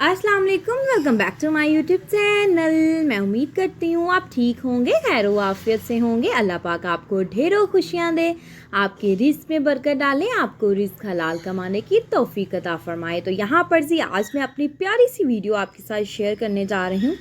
अस्सलाम वालेकुम, welcome back to my YouTube channel. मैं उम्मीद करती हूँ आप ठीक होंगे, खैर आफियत से होंगे। अल्लाह पाक आपको ढेरों खुशियाँ दे, आपके रिस्क में बरकत डाले, आपको रिस्क हलाल कमाने की तौफीक अता फरमाए। तो यहाँ पर जी आज मैं अपनी प्यारी सी वीडियो आपके साथ शेयर करने जा रही हूँ।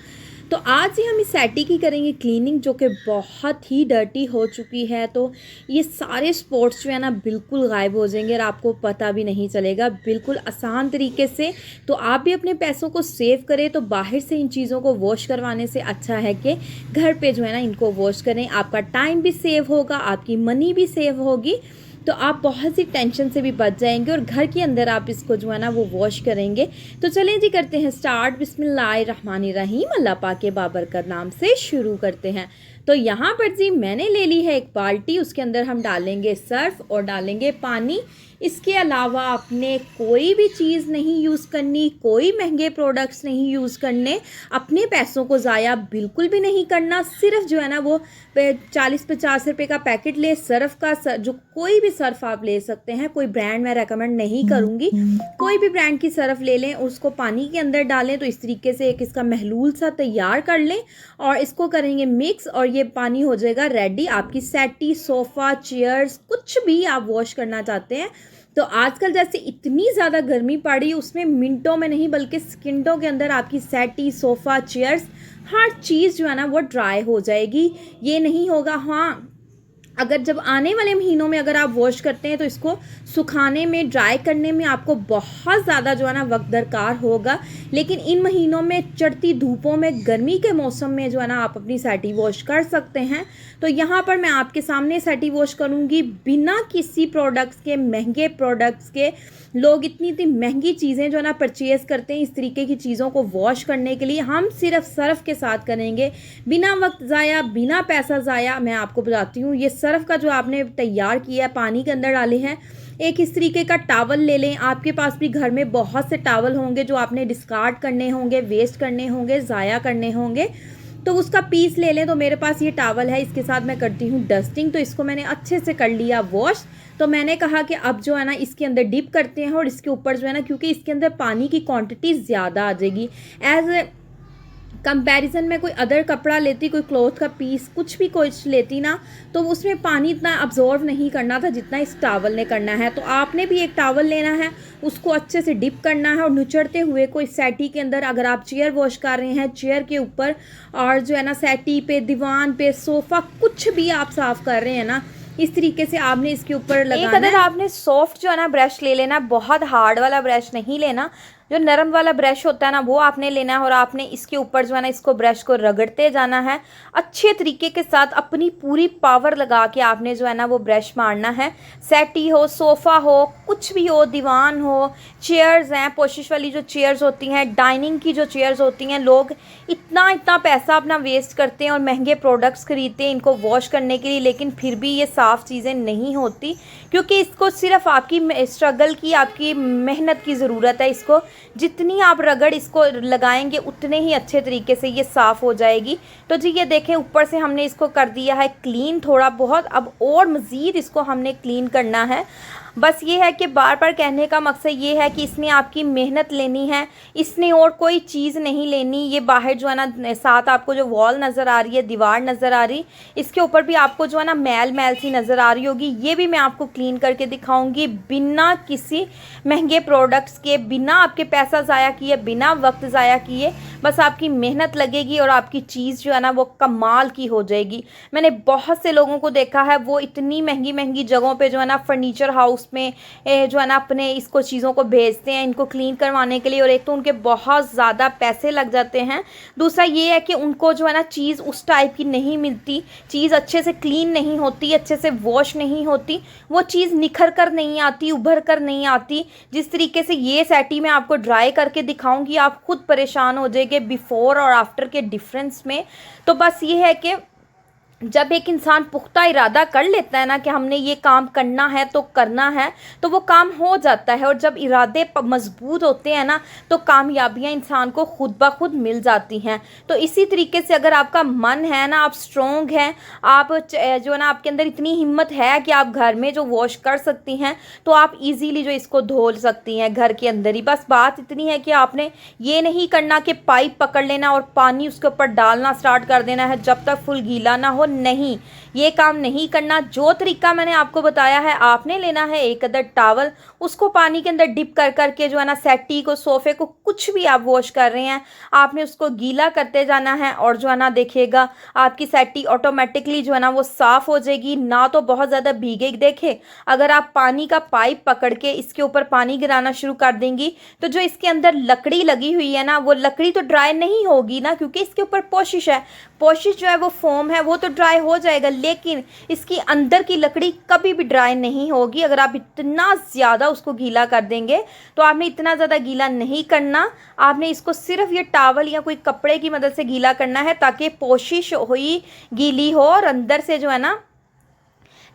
तो आज ही हम इस सेटी की करेंगे क्लीनिंग, जो कि बहुत ही डर्टी हो चुकी है। तो ये सारे स्पॉट्स जो है ना बिल्कुल गायब हो जाएंगे और आपको पता भी नहीं चलेगा, बिल्कुल आसान तरीके से। तो आप भी अपने पैसों को सेव करें, तो बाहर से इन चीज़ों को वॉश करवाने से अच्छा है कि घर पे जो है ना इनको वॉश करें। आपका टाइम भी सेव होगा, आपकी मनी भी सेव होगी, तो आप बहुत सी टेंशन से भी बच जाएंगे और घर के अंदर आप इसको जो है ना वो वॉश करेंगे। तो चलें जी करते हैं स्टार्ट। बिस्मिल्लाहिर्रहमानिर्रहीम, अल्लाह पाक के बाबरकत नाम से शुरू करते हैं। तो यहाँ पर जी मैंने ले ली है एक बाल्टी, उसके अंदर हम डालेंगे सर्फ और डालेंगे पानी। इसके अलावा आपने कोई भी चीज़ नहीं यूज़ करनी, कोई महंगे प्रोडक्ट्स नहीं यूज़ करने, अपने पैसों को ज़ाया बिल्कुल भी नहीं करना। सिर्फ जो है ना वो 40-50 रुपये का पैकेट ले सर्फ का, जो कोई भी सर्फ आप ले सकते हैं, कोई ब्रांड मैं रेकमेंड नहीं करूँगी, कोई भी ब्रांड की सर्फ ले लें, उसको पानी के अंदर डालें। तो इस तरीके से एक इसका महलूल सा तैयार कर लें और इसको करेंगे मिक्स, और ये पानी हो जाएगा रेडी। आपकी सेटी, सोफ़ा, चेयर्स, कुछ भी आप वॉश करना चाहते हैं। तो आजकल जैसे इतनी ज़्यादा गर्मी पड़ी, उसमें मिनटों में नहीं बल्कि सेकंडों के अंदर आपकी सेटी, सोफ़ा, चेयर्स, हर चीज़ जो है ना वो ड्राई हो जाएगी। ये नहीं होगा, हाँ अगर जब आने वाले महीनों में अगर आप वॉश करते हैं तो इसको सुखाने में, ड्राई करने में आपको बहुत ज़्यादा जो है ना वक्त दरकार होगा। लेकिन इन महीनों में चढ़ती धूपों में, गर्मी के मौसम में जो है ना आप अपनी सेटी वॉश कर सकते हैं। तो यहाँ पर मैं आपके सामने सेटी वॉश करूँगी बिना किसी प्रोडक्ट्स के, महंगे प्रोडक्ट्स के। लोग इतनी इतनी महंगी चीज़ें जो है ना परचेज़ करते हैं इस तरीके की चीज़ों को वॉश करने के लिए। हम सिर्फ सर्फ के साथ करेंगे, बिना वक्त ज़ाया, बिना पैसा ज़ाया। मैं आपको बताती हूँ, ये सर्फ का जो आपने तैयार किया है, पानी के अंदर डाले हैं, एक इस तरीके का टावल ले लें। आपके पास भी घर में बहुत से टावल होंगे जो आपने डिस्कार्ड करने होंगे, वेस्ट करने होंगे, ज़ाया करने होंगे, तो उसका पीस ले लें। तो मेरे पास ये टावल है, इसके साथ मैं करती हूँ डस्टिंग। तो इसको मैंने अच्छे से कर लिया वॉश। तो मैंने कहा कि अब जो है ना इसके अंदर डिप करते हैं और इसके ऊपर जो है ना, क्योंकि इसके अंदर पानी की क्वांटिटी ज़्यादा आ जाएगी एज कंपैरिजन में कोई अदर कपड़ा लेती, कोई क्लॉथ का पीस, कुछ भी कुछ लेती ना, तो उसमें पानी इतना अब्जॉर्व नहीं करना था जितना इस टावल ने करना है। तो आपने भी एक टावल लेना है, उसको अच्छे से डिप करना है और नुचड़ते हुए कोई सेटी के अंदर, अगर आप चेयर वॉश कर रहे हैं, चेयर के ऊपर, और जो है ना सेटी पे, दीवान पे, सोफ़ा, कुछ भी आप साफ़ कर रहे हैं ना, इस तरीके से आपने इसके ऊपर लगाना है। आपने सॉफ्ट जो है ना ब्रश ले लेना, बहुत हार्ड वाला ब्रश नहीं लेना, जो नरम वाला ब्रश होता है ना वो आपने लेना है। और आपने इसके ऊपर जो है ना इसको ब्रश को रगड़ते जाना है अच्छे तरीके के साथ, अपनी पूरी पावर लगा के आपने जो है ना वो ब्रश मारना है। सेटी हो, सोफ़ा हो, कुछ भी हो, दीवान हो, चेयर्स हैं, पोशिश वाली जो चेयर्स होती हैं, डाइनिंग की जो चेयर्स होती हैं, लोग इतना इतना पैसा अपना वेस्ट करते हैं और महंगे प्रोडक्ट्स खरीदते हैं इनको वॉश करने के लिए, लेकिन फिर भी ये साफ़ चीज़ें नहीं होती, क्योंकि इसको सिर्फ आपकी स्ट्रगल की, आपकी मेहनत की ज़रूरत है। इसको जितनी आप रगड़ इसको लगाएंगे उतने ही अच्छे तरीके से ये साफ़ हो जाएगी। तो जी ये देखें, ऊपर से हमने इसको कर दिया है क्लीन थोड़ा बहुत, अब और मज़ीद इसको हमने क्लीन करना है। बस ये है कि बार बार कहने का मकसद ये है कि इसने आपकी मेहनत लेनी है, इसने और कोई चीज़ नहीं लेनी। ये बाहर जो है ना साथ आपको जो वॉल नज़र आ रही है, दीवार नज़र आ रही, इसके ऊपर भी आपको जो है ना मैल मैल सी नज़र आ रही होगी, ये भी मैं आपको क्लीन करके दिखाऊंगी बिना किसी महंगे प्रोडक्ट्स के, बिना आपके पैसा ज़ाया किए, बिना वक्त ज़ाया किए। बस आपकी मेहनत लगेगी और आपकी चीज़ जो है ना वो कमाल की हो जाएगी। मैंने बहुत से लोगों को देखा है, वो इतनी महंगी महंगी जगहों पे जो है ना फर्नीचर हाउस में जो है ना अपने इसको चीज़ों को भेजते हैं इनको क्लीन करवाने के लिए, और एक तो उनके बहुत ज़्यादा पैसे लग जाते हैं, दूसरा ये है कि उनको जो है ना चीज़ उस टाइप की नहीं मिलती, चीज़ अच्छे से क्लीन नहीं होती, अच्छे से वॉश नहीं होती, वो चीज़ निखर कर नहीं आती, उभर कर नहीं आती। जिस तरीके से ये सेटी मैं आपको ड्राई करके दिखाऊंगी, आप खुद परेशान हो जाएंगे बिफोर और आफ्टर के डिफरेंस में। तो बस ये है कि जब एक इंसान पुख्ता इरादा कर लेता है ना कि हमने ये काम करना है तो करना है, तो वो काम हो जाता है। और जब इरादे मजबूत होते हैं ना, तो कामयाबियाँ इंसान को खुद ब खुद मिल जाती हैं। तो इसी तरीके से अगर आपका मन है ना, आप स्ट्रोंग हैं, आप जो है ना, आपके अंदर इतनी हिम्मत है कि आप घर में जो वॉश कर सकती हैं, तो आप इजीली जो इसको धो सकती हैं घर के अंदर ही। बस बात इतनी है कि आपने ये नहीं करना कि पाइप पकड़ लेना और पानी उसके ऊपर डालना स्टार्ट कर देना है जब तक फुल गीला ना हो। नहीं, ये काम नहीं करना। जो तरीका मैंने आपको बताया है, आपने लेना है एक अदर टॉवल, उसको पानी के अंदर डिप कर करके जो है ना, सेटी को, सोफे को, कुछ भी आप वॉश कर रहे हैं, आपने उसको गीला करते जाना है। और जो है ना, देखिएगा आपकी सेटी ऑटोमेटिकली जो है ना वो साफ़ हो जाएगी। ना तो बहुत ज़्यादा भीगे। देखे, अगर आप पानी का पाइप पकड़ के इसके ऊपर पानी गिराना शुरू कर देंगी, तो जो इसके अंदर लकड़ी लगी हुई है ना, वो लकड़ी तो ड्राई नहीं होगी ना, क्योंकि इसके ऊपर पोशिश है। पोशिश जो है वो फोम है, वो तो ड्राई हो जाएगा, लेकिन इसकी अंदर की लकड़ी कभी भी ड्राई नहीं होगी। अगर आप इतना ज़्यादा उसको गीला कर देंगे, तो आपने इतना ज़्यादा गीला नहीं करना। आपने इसको सिर्फ ये टॉवल या कोई कपड़े की मदद से गीला करना है, ताकि पोशिश हुई गीली हो और अंदर से जो है ना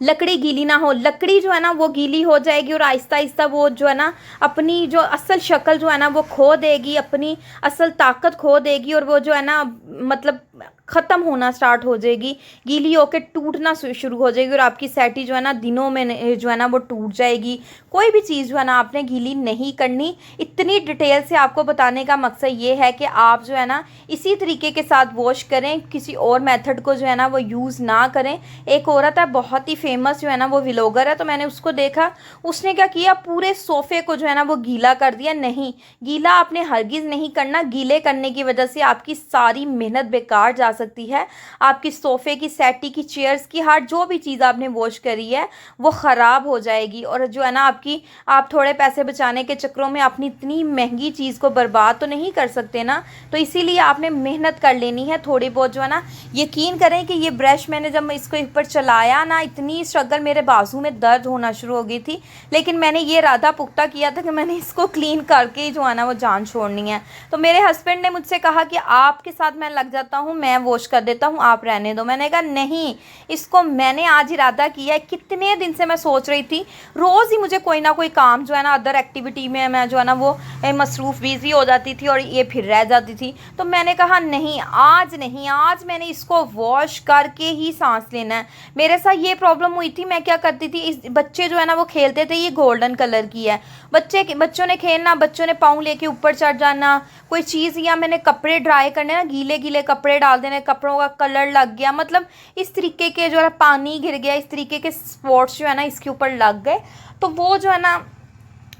लकड़ी गीली ना हो। लकड़ी जो है ना वो गीली हो जाएगी और आहिस्ता आहिस्ता वो जो है ना अपनी जो असल शक्ल जो है ना वो खो देगी, अपनी असल ताकत खो देगी, और वो जो है ना मतलब ख़त्म होना स्टार्ट हो जाएगी, गीली होकर टूटना शुरू हो जाएगी। और आपकी सेटी जो है ना दिनों में जो है ना वो टूट जाएगी। कोई भी चीज़ जो है ना आपने गीली नहीं करनी। इतनी डिटेल से आपको बताने का मकसद ये है कि आप जो है ना इसी तरीके के साथ वॉश करें, किसी और मेथड को जो है ना वो यूज़ ना करें। एक औरत है बहुत ही फेमस जो है ना वो व्लॉगर है, तो मैंने उसको देखा, उसने क्या किया, पूरे सोफ़े को जो है ना वो गीला कर दिया। नहीं, गीला आपने हरगिज़ नहीं करना। गीले करने की वजह से आपकी सारी मेहनत बेकार जा सकती है। आपकी सोफ़े की, सेटी की, चेयर्स की, हर जो भी चीज़ आपने वॉश करी है वो ख़राब हो जाएगी। और जो है ना आप थोड़े पैसे बचाने के चक्करों में अपनी इतनी महंगी चीज़ को बर्बाद तो नहीं कर सकते ना। तो इसीलिए आपने मेहनत कर लेनी है थोड़ी बहुत जो है ना। यकीन करें कि ये ब्रश मैंने जब इसको ऊपर चलाया ना, इतनी स्ट्रगल, मेरे बाजू में दर्द होना शुरू हो गई थी, लेकिन मैंने ये इरादा पुख्ता किया था कि मैंने इसको क्लीन करके ही जो है ना वो जान छोड़नी है। तो मेरे हस्बैंड ने मुझसे कहा कि आपके साथ मैं लग जाता हूँ, मैं वॉश कर देता हूँ, आप रहने दो। मैंने कहा नहीं, इसको मैंने आज इरादा किया है। कितने दिन से मैं सोच रही थी, रोज़ ही मुझे कोई ना कोई काम जो है ना अदर एक्टिविटी में मैं जो है ना वो मसरूफ़ बिज़ी हो जाती थी और ये फिर रह जाती थी। तो मैंने कहा नहीं, आज मैंने इसको वॉश करके ही सांस लेना है। मेरे साथ ये प्रॉब्लम हुई थी, मैं क्या करती थी, इस बच्चे जो है ना वो खेलते थे, ये गोल्डन कलर की है, बच्चों ने खेलना, बच्चों ने पाँव लेके ऊपर चढ़ जाना, कोई चीज़, या मैंने कपड़े ड्राई करने ना, गीले गीले कपड़े डाल देने, कपड़ों का कलर लग गया, मतलब इस तरीके के जो है पानी गिर गया, इस तरीके के स्पॉट्स जो है ना इसके ऊपर लग गए। तो वो जो है ना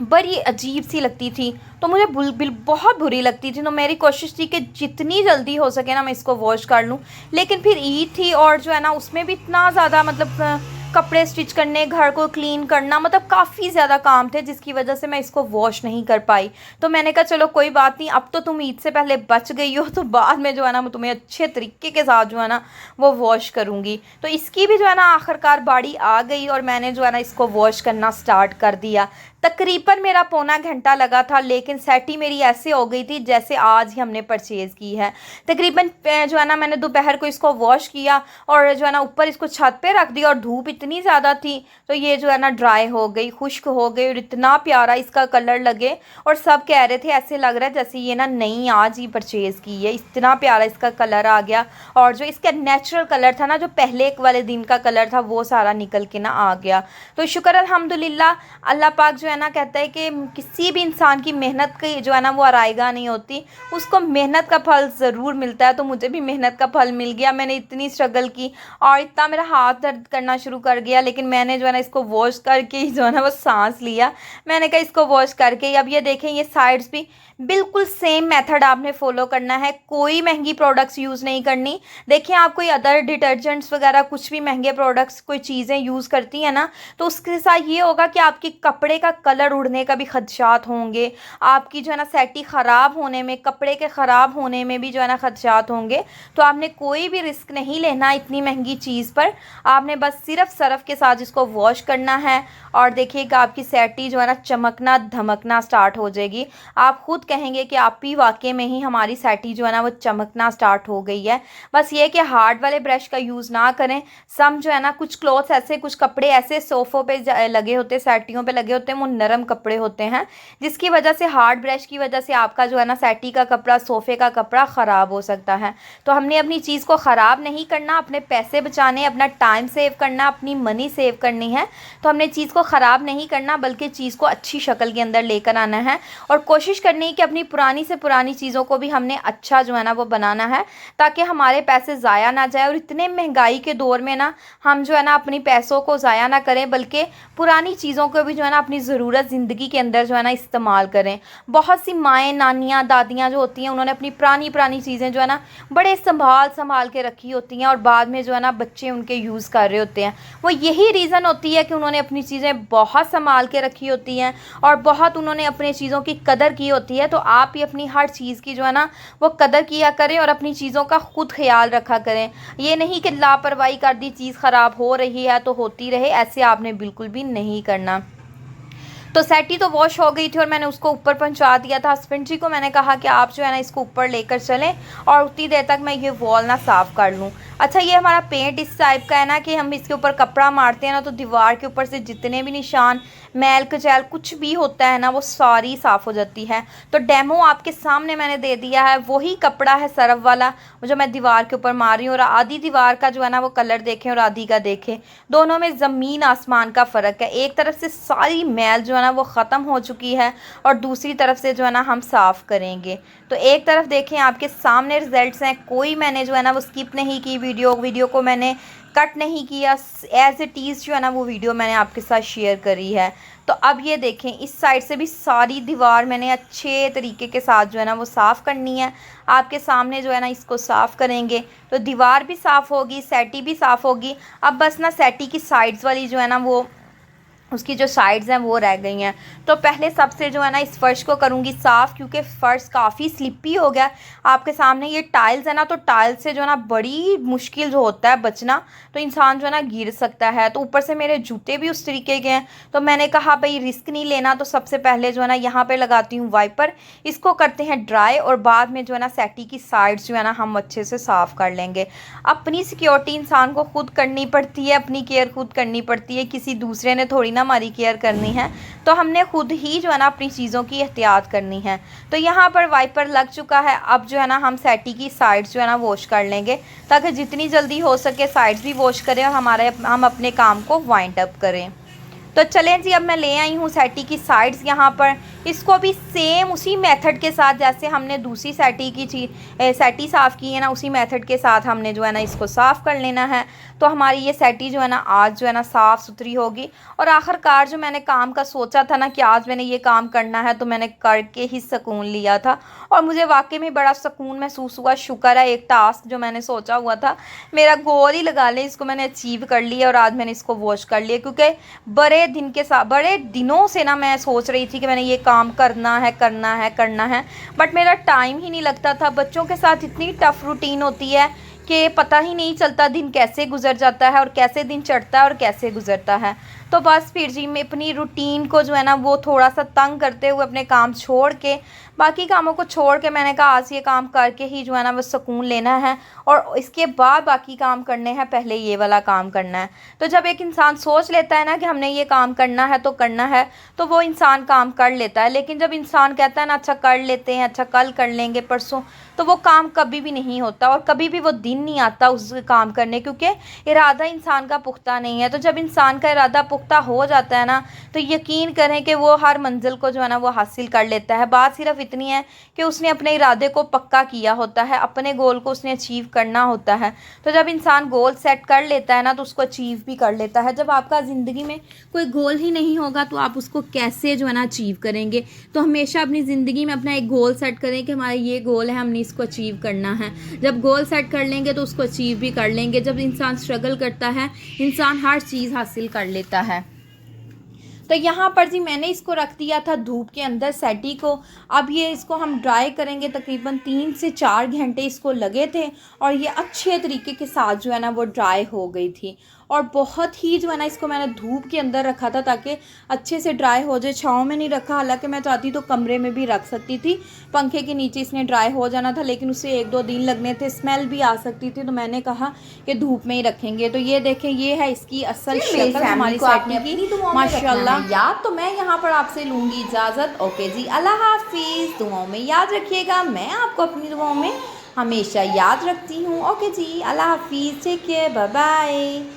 बड़ी अजीब सी लगती थी, तो मुझे बहुत बुरी लगती थी। तो मेरी कोशिश थी कि जितनी जल्दी हो सके ना मैं इसको वॉश कर लूँ। लेकिन फिर ईद थी और जो है ना उसमें भी इतना ज़्यादा मतलब कपड़े स्टिच करने, घर को क्लीन करना, मतलब काफ़ी ज़्यादा काम थे, जिसकी वजह से मैं इसको वॉश नहीं कर पाई। तो मैंने कहा चलो कोई बात नहीं, अब तो तुम ईद से पहले बच गई हो, तो बाद में जो है ना मैं तुम्हें अच्छे तरीके के साथ जो है ना वो वॉश करूँगी। तो इसकी भी जो है ना आखिरकार बारी आ गई और मैंने जो है ना इसको वॉश करना स्टार्ट कर दिया। तकरीबन मेरा पौना घंटा लगा था, लेकिन सेटी मेरी ऐसे हो गई थी जैसे आज ही हमने परचेज़ की है। तकरीबन जो है ना मैंने दोपहर को इसको वॉश किया और जो है ना ऊपर इसको छत पे रख दिया, और धूप इतनी ज़्यादा थी तो ये जो है ना ड्राई हो गई, खुश्क हो गई, और इतना प्यारा इसका कलर लगे। और सब कह रहे थे ऐसे लग रहा है जैसे ये ना नई आज ही परचेज़ की है, इतना प्यारा इसका कलर आ गया। और जो इसका नेचुरल कलर था ना, जो पहले एक वाले दिन का कलर था, वो सारा निकल के ना आ गया। तो शुक्र अल्हम्दुलिल्लाह, अल्लाह पाक जो है ना कहता है कि किसी भी इंसान की मेहनत की जो है ना वो आराएगा नहीं होती, उसको मेहनत का फल ज़रूर मिलता है। तो मुझे भी मेहनत का फल मिल गया। मैंने इतनी स्ट्रगल की और इतना मेरा हाथ दर्द करना शुरू कर गया, लेकिन मैंने जो है ना इसको वॉश करके ही जो है ना वो सांस लिया। मैंने कहा इसको वॉश करके, अब ये देखें ये साइड्स भी बिल्कुल सेम मेथड आपने फॉलो करना है। कोई महंगी प्रोडक्ट्स यूज़ नहीं करनी। देखिए आप कोई अदर डिटर्जेंट्स वगैरह कुछ भी महंगे प्रोडक्ट्स कोई चीज़ें यूज़ करती हैं ना, तो उसके साथ ये होगा कि आपके कपड़े का कलर उड़ने का भी खदशात होंगे, आपकी जो है ना सेटी ख़राब होने में, कपड़े के ख़राब होने में भी जो है ना खदशात होंगे। तो आपने कोई भी रिस्क नहीं लेना इतनी महंगी चीज़ पर। आपने बस सिर्फ सरफ़ के साथ इसको वॉश करना है और देखिएगा आपकी सेटी जो है ना चमकना धमकना स्टार्ट हो जाएगी। आप खुद कहेंगे कि आप ही वाकई में ही हमारी सेटी जो है ना वो चमकना स्टार्ट हो गई है। बस ये कि हार्ड वाले ब्रश का यूज़ ना करें। सम जो है ना कुछ क्लॉथ्स ऐसे, कुछ कपड़े ऐसे सोफ़ों पे लगे होते, सेटियों पे लगे होते हैं, वो नरम कपड़े होते हैं, जिसकी वजह से हार्ड ब्रश की वजह से आपका जो है ना सेटी का कपड़ा, सोफ़े का कपड़ा ख़राब हो सकता है। तो हमने अपनी चीज़ को ख़राब नहीं करना, अपने पैसे बचाने, अपना टाइम सेव करना, अपनी मनी सेव करनी है। तो हमने चीज़ को ख़राब नहीं करना बल्कि चीज़ को अच्छी शक्ल के अंदर लेकर आना है और कोशिश करनी है कि अपनी पुरानी से पुरानी चीज़ों को भी हमने अच्छा जो है ना वो बनाना है, ताकि हमारे पैसे ज़ाया ना जाए। और इतने महंगाई के दौर में ना हम जो है ना अपनी पैसों को ज़ाया ना करें, बल्कि पुरानी चीज़ों को भी जो है ना अपनी ज़रूरत ज़िंदगी के अंदर जो है ना इस्तेमाल करें। बहुत सी माएँ, नानियाँ, दादियाँ जो होती हैं, उन्होंने अपनी पुरानी चीज़ें जो है ना बड़े संभाल के रखी होती हैं और बाद में जो है ना बच्चे उनके यूज़ कर रहे होते हैं। वो यही रीज़न होती है कि उन्होंने अपनी चीज़ें बहुत संभाल के रखी होती हैं और बहुत उन्होंने अपनी चीज़ों की कदर की होती है। तो आप भी अपनी हर चीज़ की जो है ना वो कदर किया करें और अपनी चीज़ों का खुद ख्याल रखा करें। ये नहीं कि लापरवाही कर दी, चीज़ ख़राब हो रही है तो होती रहे, ऐसे आपने बिल्कुल भी नहीं करना। तो सेटी तो वॉश हो गई थी और मैंने उसको ऊपर पहुंचा दिया था। हस्बैंड जी को मैंने कहा कि आप जो है ना इसको ऊपर लेकर चलें और उतनी देर तक मैं ये वॉल ना साफ़ कर लूँ। अच्छा, ये हमारा पेंट इस टाइप का है ना कि हम इसके ऊपर कपड़ा मारते हैं ना तो दीवार के ऊपर से जितने भी निशान, मैल कचैल कुछ भी होता है ना वो सारी साफ़ हो जाती है। तो डेमो आपके सामने मैंने दे दिया है, वही कपड़ा है सरफ वाला जो मैं दीवार के ऊपर मार रही हूँ। और आधी दीवार का जो है ना वो कलर देखें और आधी का देखें, दोनों में ज़मीन आसमान का फ़र्क है। एक तरफ से सारी मैल जो है ना वो ख़त्म हो चुकी है और दूसरी तरफ से जो है ना हम साफ़ करेंगे। तो एक तरफ देखें आपके सामने रिजल्ट्स हैं, कोई मैंने जो है ना वो स्किप नहीं की, वीडियो को मैंने कट नहीं किया, एज इट इज़ जो है ना वो वीडियो मैंने आपके साथ शेयर करी है। तो अब ये देखें, इस साइड से भी सारी दीवार मैंने अच्छे तरीके के साथ जो है ना वो साफ़ करनी है। आपके सामने जो है ना इसको साफ़ करेंगे तो दीवार भी साफ़ होगी, सेटी भी साफ़ होगी। अब बस ना सेटी की साइड्स वाली जो है ना वो उसकी जो साइड्स हैं वो रह गई हैं। तो पहले सबसे जो है ना इस फ़र्श को करूँगी साफ़, क्योंकि फ़र्श काफ़ी स्लिपी हो गया। आपके सामने ये टाइल्स है ना, तो टाइल्स से जो है ना बड़ी मुश्किल जो होता है बचना, तो इंसान जो है ना गिर सकता है। तो ऊपर से मेरे जूते भी उस तरीके के हैं, तो मैंने कहा भाई रिस्क नहीं लेना। तो सबसे पहले जो है ना यहाँ पर लगाती हूँ वाइपर, इसको करते हैं ड्राई और बाद में जो है ना सेटी की साइड्स जो है ना हम अच्छे से साफ़ कर लेंगे। अपनी सिक्योरिटी इंसान को खुद करनी पड़ती है, अपनी केयर खुद करनी पड़ती है, किसी दूसरे ने थोड़ी ना हमारी केयर करनी है। तो हमने खुद ही जो है ना अपनी चीज़ों की एहतियात करनी है। तो यहाँ पर वाइपर लग चुका है। अब जो है ना हम सेटी की साइड्स जो है ना वॉश कर लेंगे, ताकि जितनी जल्दी हो सके साइड्स भी वॉश करें और हम अपने काम को वाइंड अप करें। तो चलें जी, अब मैं ले आई हूँ सेटी की साइड्स यहाँ पर। इसको भी सेम उसी मेथड के साथ जैसे हमने दूसरी सेटी साफ़ की है ना, उसी मेथड के साथ हमने जो है ना इसको साफ़ कर लेना है। तो हमारी ये सेटी जो है ना आज जो है ना साफ़ सुथरी होगी। और आखिरकार जो मैंने काम का सोचा था ना कि आज मैंने ये काम करना है, तो मैंने करके ही सुकून लिया था और मुझे वाकई में बड़ा सुकून महसूस हुआ। शुक्र है, एक टास्क जो मैंने सोचा हुआ था, मेरा गोल ही लगा लें, इसको मैंने अचीव कर लिया और आज मैंने इसको वॉश कर लिया। क्योंकि बड़े दिनों से ना मैं सोच रही थी कि मैंने ये काम करना है, बट मेरा टाइम ही नहीं लगता था। बच्चों के साथ इतनी टफ रूटीन होती है कि पता ही नहीं चलता दिन कैसे गुजर जाता है और कैसे दिन चढ़ता है और कैसे गुजरता है। तो बस फिर जी मैं अपनी रूटीन को जो है ना वो थोड़ा सा तंग करते हुए अपने काम छोड़ के, बाकी कामों को छोड़ के, मैंने कहा आज ये काम करके ही जो है ना वो सुकून लेना है और इसके बाद बाकी काम करने हैं, पहले ये वाला काम करना है। तो जब एक इंसान सोच लेता है ना कि हमने ये काम करना है तो करना है, तो वो इंसान काम कर लेता है। लेकिन जब इंसान कहता है ना अच्छा कर लेते हैं, अच्छा कल कर लेंगे, परसों, तो वो काम कभी भी नहीं होता और कभी भी वो दिन नहीं आता उस काम करने, क्योंकि इरादा इंसान का पुख्ता नहीं है। तो जब इंसान का इरादा पुख्ता हो जाता है ना, तो यकीन करें कि वो हर मंजिल को जो है ना वो हासिल कर लेता है। बात सिर्फ इतनी है कि उसने अपने इरादे को पक्का किया होता है, अपने गोल को उसने अचीव करना होता है। तो जब इंसान गोल सेट कर लेता है ना तो उसको अचीव भी कर लेता है। जब आपका ज़िंदगी में कोई गोल ही नहीं होगा तो आप उसको कैसे जो है ना अचीव करेंगे। तो हमेशा अपनी ज़िंदगी में अपना एक गोल सेट करें कि हमारा ये गोल है, हमने इसको अचीव करना है। जब गोल सेट कर लेंगे तो उसको अचीव भी कर लेंगे। जब इंसान स्ट्रगल करता है, इंसान हर चीज़ हासिल कर लेता है। तो यहाँ पर जी मैंने इसको रख दिया था धूप के अंदर सेटी को। अब ये इसको हम ड्राई करेंगे, तकरीबन 3 से 4 घंटे इसको लगे थे और ये अच्छे तरीके के साथ जो है ना वो ड्राई हो गई थी। और बहुत ही जो है ना इसको मैंने धूप के अंदर रखा था ताकि अच्छे से ड्राई हो जाए, छाँव में नहीं रखा। हालांकि मैं चाहती तो कमरे में भी रख सकती थी, पंखे के नीचे इसने ड्राई हो जाना था, लेकिन उसे 1-2 दिन लगने थे, स्मेल भी आ सकती थी, तो मैंने कहा कि धूप में ही रखेंगे। तो ये देखें, ये है इसकी असल शक्ल हमारी सेटी की माशाल्लाह। याद तो मैं यहाँ पर आपसे लूँगी इजाज़त। ओके जी, अल्लाह हाफिज़। दुआओं में याद रखिएगा, मैं आपको अपनी दुआओं में हमेशा याद रखती हूँ। ओके जी, अल्लाह हाफिज़, टेक केयर, बाय बाय।